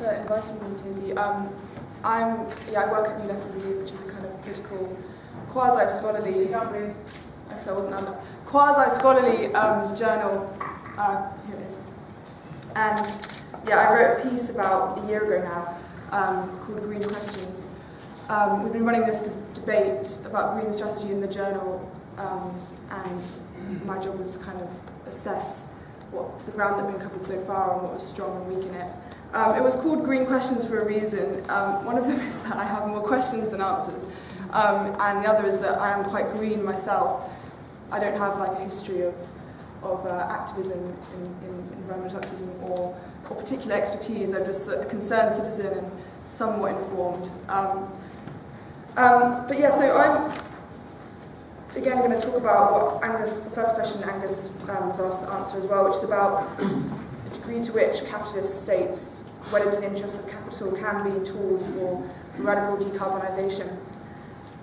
for inviting me, Daisy. I work at New Left Review, which is a kind of political, quasi-scholarly, actually I wasn't under, quasi-scholarly journal. Here it is. And yeah, I wrote a piece about a year ago now called Green Questions. We've been running this debate about green strategy in the journal, and my job was to kind of assess what the ground that had been covered so far and what was strong and weak in it. It was called Green Questions for a reason. One of them is that I have more questions than answers, and the other is that I am quite green myself. I don't have like a history of activism in environmental activism or particular expertise. I'm just a concerned citizen and somewhat informed. But yeah, so I'm again going to talk about what Angus, the first question Angus was asked to answer as well, which is about the degree to which capitalist states, wedded to the interests of capital, can be tools for radical decarbonisation.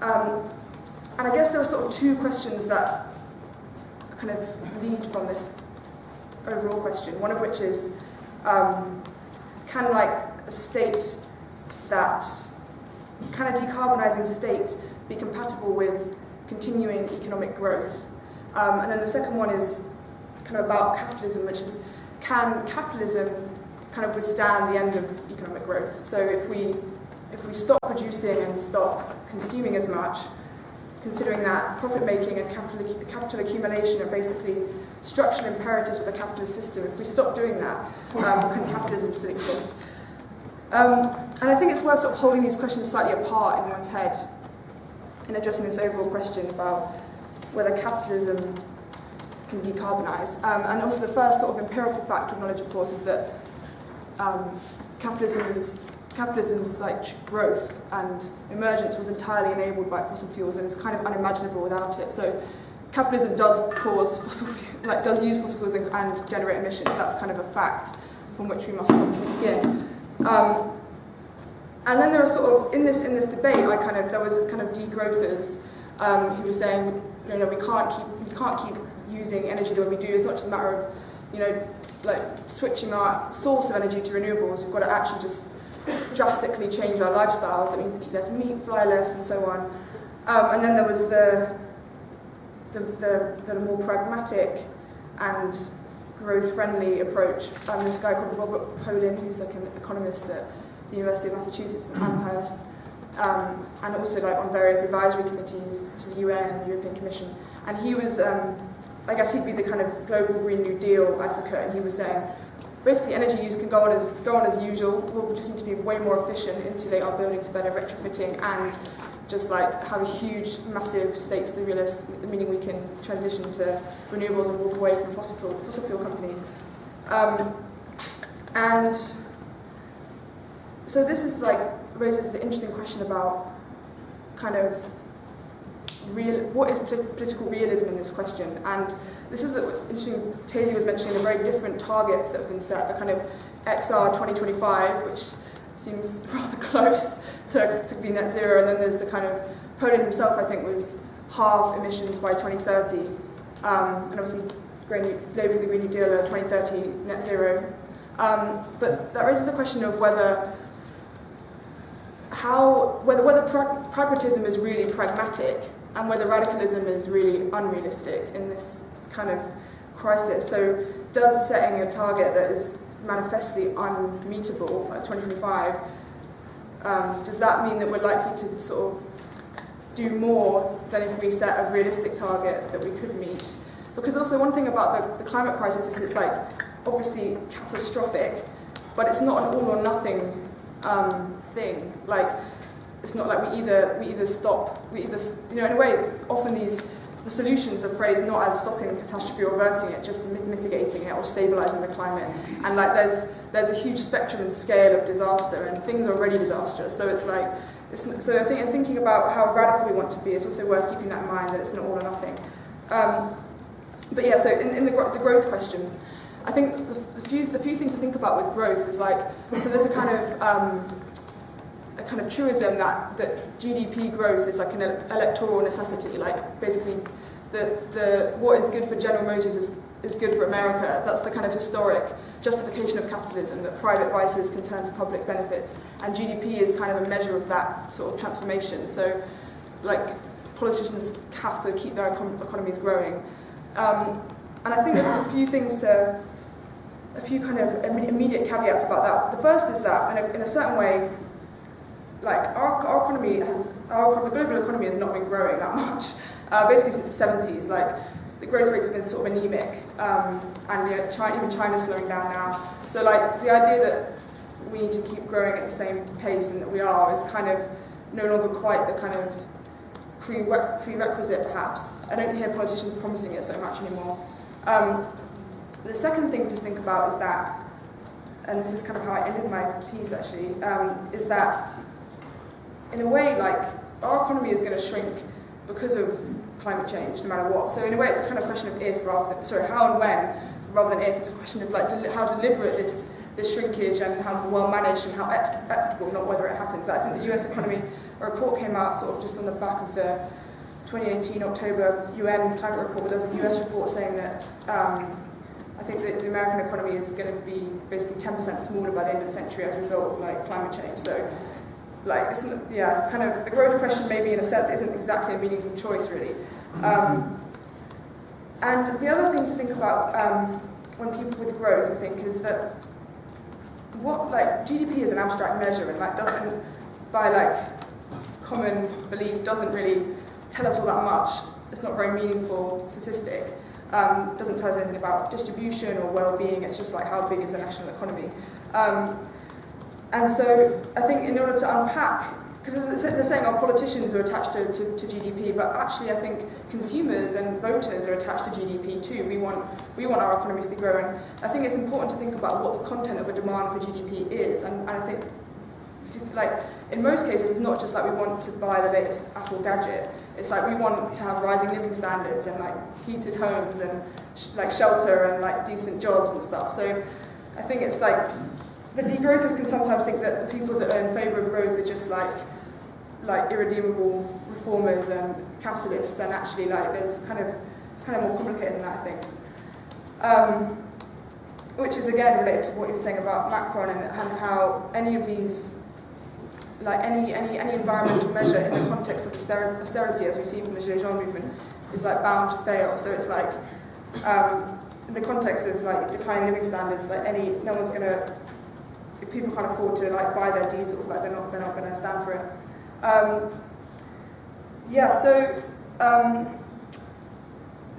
And I guess there are sort of two questions that kind of lead from this overall question. One of which is, can like a state can a decarbonising state be compatible with continuing economic growth? And then the second one is kind of about capitalism, which is, can capitalism kind of withstand the end of economic growth? So if we stop producing and stop consuming as much, considering that profit making and capital accumulation are basically structural imperatives of the capitalist system, if we stop doing that, can capitalism still exist? And I think it's worth sort of holding these questions slightly apart in one's head in addressing this overall question about whether capitalism can decarbonise. And also the first sort of empirical fact of knowledge, of course, is that capitalism's like growth and emergence was entirely enabled by fossil fuels and is kind of unimaginable without it. So capitalism does does use fossil fuels and generate emissions. That's kind of a fact from which we must obviously begin. And then there are sort of in this debate, there was kind of degrowthers who were saying, we can't keep using energy the way we do. It's not just a matter of switching our source of energy to renewables. We've got to actually just drastically change our lifestyles. It means eat less meat, fly less, and so on. And then there was the more pragmatic and growth-friendly approach. This guy called Robert Polin, who's like an economist at the University of Massachusetts in Amherst, and also like on various advisory committees to the UN and the European Commission. And he was, I guess he'd be the kind of global Green New Deal advocate, and he was saying, basically energy use can go on as usual. We just need to be way more efficient, insulate our buildings better, retrofitting, and just like have a huge, massive stakes to the realists, meaning we can transition to renewables and walk away from fossil fuel companies. And so this is raises the interesting question about kind of what is political realism in this question. And this is interesting. Tazy was mentioning the very different targets that have been set, the kind of XR 2025, which seems rather close to be net zero, and then there's the kind of, Poland himself I think was halve emissions by 2030, and obviously Labour for the Green New Deal 2030 net zero. But that raises the question of whether pragmatism is really pragmatic and whether radicalism is really unrealistic in this kind of crisis. So does setting a target that is manifestly unmeetable at 2025, does that mean that we're likely to sort of do more than if we set a realistic target that we could meet? Because also one thing about the climate crisis is it's like obviously catastrophic, but it's not an all or nothing thing. Like it's not like we either stop, in a way often the solutions are phrased not as stopping the catastrophe or averting it, just mitigating it or stabilising the climate. And like there's a huge spectrum and scale of disaster, and things are already disastrous. So so I think in thinking about how radical we want to be, it's also worth keeping that in mind, that it's not all or nothing. But yeah, so in the growth question, I think the few things to think about with growth is so there's a kind of truism that GDP growth is like an electoral necessity. Like basically, what is good for General Motors is good for America. That's the kind of historic justification of capitalism, that private vices can turn to public benefits, and GDP is kind of a measure of that sort of transformation. So, like, politicians have to keep their economies growing. And I think there's a few things a few kind of immediate caveats about that. The first is that, in a certain way, like, our economy the global economy has not been growing that much, basically since the 70s. Like, the growth rates have been sort of anemic, and even China's slowing down now. So, like, the idea that we need to keep growing at the same pace and that we are is kind of no longer quite the kind of prerequisite, perhaps. I don't hear politicians promising it so much anymore. The second thing to think about is that, and this is kind of how I ended my piece actually, is that in a way, like, our economy is going to shrink because of climate change, no matter what. So in a way, it's a kind of question of if rather than, how and when, rather than if. It's a question of like how deliberate this shrinkage and how well managed and how equitable, not whether it happens. I think the US economy, a report came out sort of just on the back of the 2018 October UN climate report, where there was a US report saying that I think that the American economy is going to be basically 10% smaller by the end of the century as a result of like climate change. So, like, it's kind of, the growth question maybe in a sense isn't exactly a meaningful choice really. And the other thing to think about when people with growth, I think, is that GDP is an abstract measure and like doesn't, by like common belief, doesn't really tell us all that much. It's not a very meaningful statistic. Doesn't tell us anything about distribution or well-being. It's just like how big is the national economy. And so I think in order to unpack, because they're saying our politicians are attached to GDP, but actually I think consumers and voters are attached to GDP too. We want our economies to grow, and I think it's important to think about what the content of a demand for GDP is. And I think, like, in most cases, it's not just like we want to buy the latest Apple gadget. It's like we want to have rising living standards and like heated homes and like shelter and like decent jobs and stuff. So I think it's like the degrowthers can sometimes think that the people that are in favour of growth are just like irredeemable reformers and capitalists, and actually like it's kind of more complicated than that, I think. Which is again related to what you were saying about Macron and how any of these, like any environmental measure in the context of austerity, as we've seen from the Gilets Jaunes movement, is like bound to fail. So it's like in the context of like declining living standards, like no one's gonna, if people can't afford to like buy their diesel, like they're not gonna stand for it.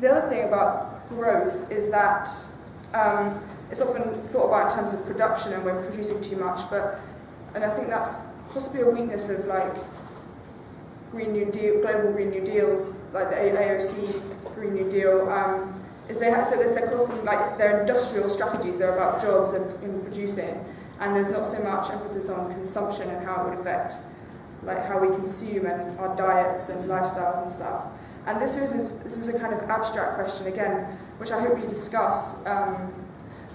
The other thing about growth is that it's often thought about in terms of production and when producing too much, and I think that's possibly a weakness of like global Green New Deals, like the AOC Green New Deal, is they're often like their industrial strategies, they're about jobs and producing, and there's not so much emphasis on consumption and how it would affect like how we consume and our diets and lifestyles and stuff. And this is a kind of abstract question again, which I hope you discuss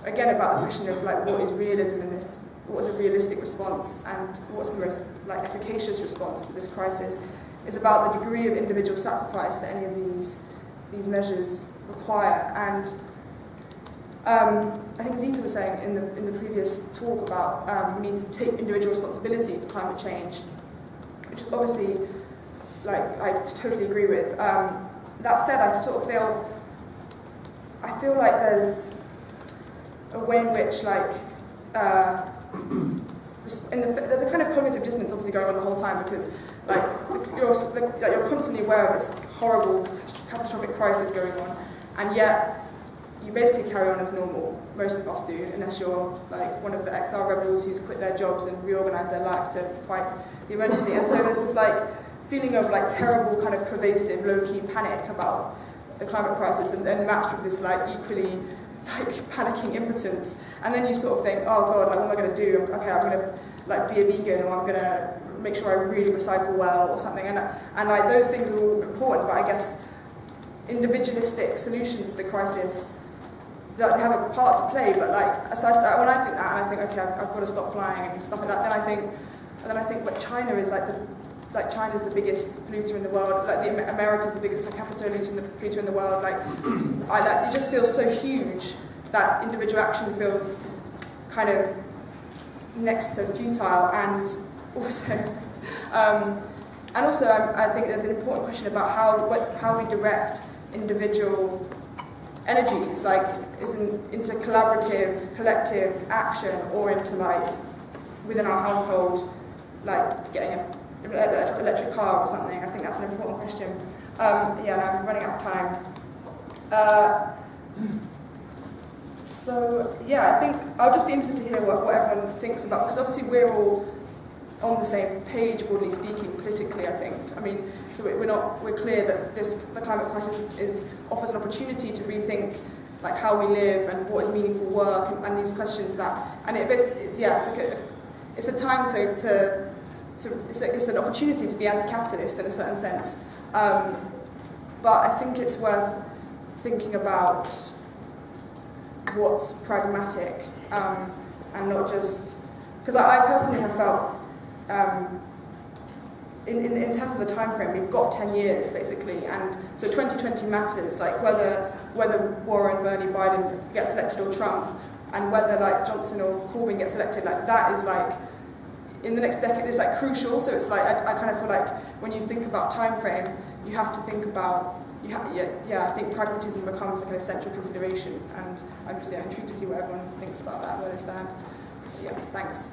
again about the question of like what is realism in this, what is a realistic response, and what's the most like efficacious response to this crisis. Is about the degree of individual sacrifice that any of these measures require. And I think Zita was saying in the previous talk about we need to take individual responsibility for climate change, which is obviously, like, I totally agree with. That said, I feel like there's a way in which, like, there's a kind of cognitive dissonance obviously going on the whole time, because, like, you're constantly aware of this horrible, catastrophic crisis going on, and yet you basically carry on as normal. Most of us do, unless you're like one of the XR rebels who's quit their jobs and reorganised their life to fight the emergency. And so there's this like feeling of like terrible kind of pervasive low-key panic about the climate crisis, and then matched with this like equally like panicking impotence. And then you sort of think, oh god, like what am I going to do? Okay, I'm going to like be a vegan, or I'm going to make sure I really recycle well or something. And like those things are all important, but I guess individualistic solutions to the crisis, that they have a part to play, but like when I think that, and I think, okay, I've got to stop flying and stuff like that, then I think, but China is China's the biggest polluter in the world. Like America's the biggest per capita polluter in the world. Like it just feels so huge that individual action feels kind of next to futile, and also I think there's an important question about how we direct individual energies, like into collaborative, collective action, or into like within our household, like getting an electric car or something. I think that's an important question. Yeah, now I'm running out of time. So yeah, I think I'll just be interested to hear what everyone thinks about, because obviously we're all on the same page, broadly speaking, politically, I think. I mean, so we're clear that the climate crisis offers an opportunity to rethink like how we live and what is meaningful work, and these questions it's a time it's an opportunity to be anti-capitalist in a certain sense. But I think it's worth thinking about what's pragmatic, and not just, because I personally have felt in terms of the time frame, we've got 10 years basically, and so 2020 matters, like whether Warren, Bernie, Biden gets elected or Trump, and whether like Johnson or Corbyn gets elected, like that is like in the next decade, it's like crucial. So it's like I kind of feel like when you think about time frame, you have to think about I think pragmatism becomes like an essential consideration, and I'm just intrigued to see what everyone thinks about that, where they stand. Yeah, thanks.